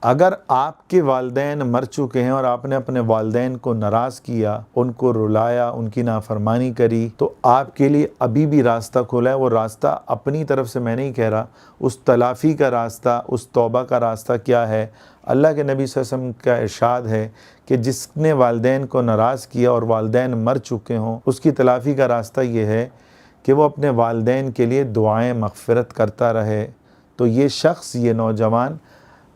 اگر آپ کے والدین مر چکے ہیں اور آپ نے اپنے والدین کو ناراض کیا، ان کو رلایا، ان کی نافرمانی کری، تو آپ کے لیے ابھی بھی راستہ کھلا ہے۔ وہ راستہ اپنی طرف سے میں نہیں کہہ رہا، اس تلافی کا راستہ، اس توبہ کا راستہ کیا ہے؟ اللہ کے نبی صلی اللہ علیہ وسلم کا ارشاد ہے کہ جس نے والدین کو ناراض کیا اور والدین مر چکے ہوں، اس کی تلافی کا راستہ یہ ہے کہ وہ اپنے والدین کے لیے دعائیں مغفرت کرتا رہے، تو یہ شخص، یہ نوجوان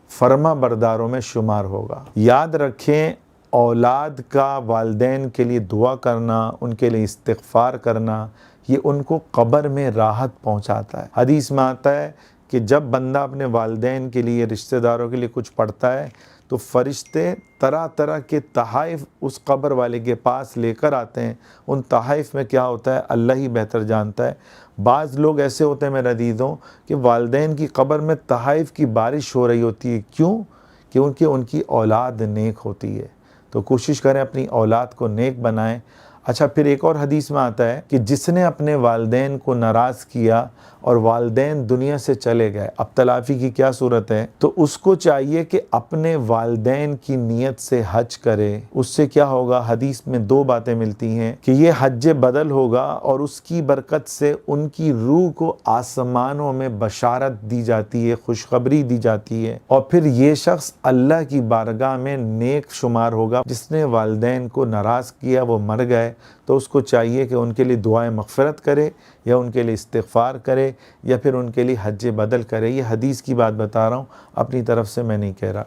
فرما برداروں میں شمار ہوگا۔ یاد رکھیں، اولاد کا والدین کے لیے دعا کرنا، ان کے لیے استغفار کرنا، یہ ان کو قبر میں راحت پہنچاتا ہے۔ حدیث میں آتا ہے کہ جب بندہ اپنے والدین کے لیے، رشتہ داروں کے لیے کچھ پڑھتا ہے تو فرشتے طرح طرح کے تحائف اس قبر والے کے پاس لے کر آتے ہیں۔ ان تحائف میں کیا ہوتا ہے اللہ ہی بہتر جانتا ہے۔ بعض لوگ ایسے ہوتے ہیں میرے عزیزوں کہ والدین کی قبر میں تحائف کی بارش ہو رہی ہوتی ہے، کیوں؟ کیونکہ ان کی اولاد نیک ہوتی ہے۔ تو کوشش کریں اپنی اولاد کو نیک بنائیں۔ اچھا، پھر ایک اور حدیث میں آتا ہے کہ جس نے اپنے والدین کو ناراض کیا اور والدین دنیا سے چلے گئے، اب تلافی کی کیا صورت ہے؟ تو اس کو چاہیے کہ اپنے والدین کی نیت سے حج کرے۔ اس سے کیا ہوگا؟ حدیث میں دو باتیں ملتی ہیں کہ یہ حج بدل ہوگا اور اس کی برکت سے ان کی روح کو آسمانوں میں بشارت دی جاتی ہے، خوشخبری دی جاتی ہے، اور پھر یہ شخص اللہ کی بارگاہ میں نیک شمار ہوگا۔ جس نے والدین کو ناراض کیا، وہ مر گئے، تو اس کو چاہیے کہ ان کے لیے دعائیں مغفرت کرے، یا ان کے لیے استغفار کرے، یا پھر ان کے لیے حج بدل کرے۔ یہ حدیث کی بات بتا رہا ہوں، اپنی طرف سے میں نہیں کہہ رہا۔